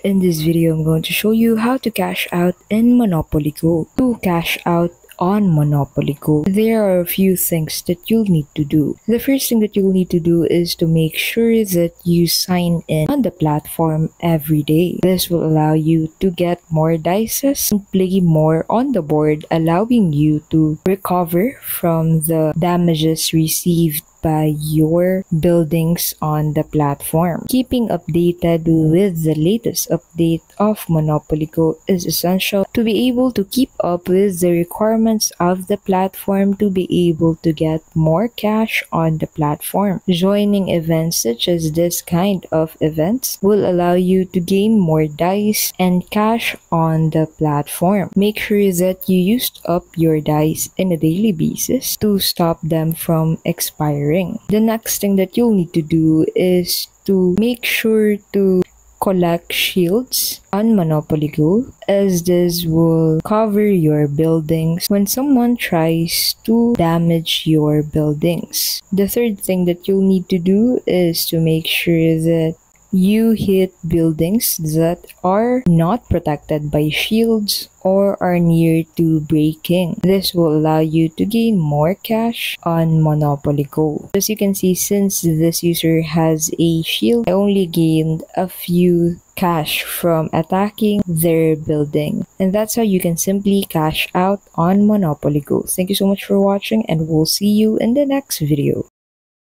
In this video, I'm going to show you how to cash out in Monopoly Go. To cash out on Monopoly Go, there are a few things that you'll need to do. The first thing that you'll need to do is to make sure that you sign in on the platform every day. This will allow you to get more dices and play more on the board, allowing you to recover from the damages received by your buildings on the platform. Keeping updated with the latest update of Monopoly Go is essential to be able to keep up with the requirements of the platform to be able to get more cash on the platform. Joining events such as this kind of events will allow you to gain more dice and cash on the platform. Make sure that you used up your dice on a daily basis to stop them from expiring. The next thing that you'll need to do is to make sure to collect shields on Monopoly Go, as this will cover your buildings when someone tries to damage your buildings. The third thing that you'll need to do is to make sure that you hit buildings that are not protected by shields or are near to breaking. This will allow you to gain more cash on Monopoly Go. As you can see, since this user has a shield, I only gained a few cash from attacking their building. And that's how you can simply cash out on Monopoly Go. Thank you so much for watching, and we'll see you in the next video.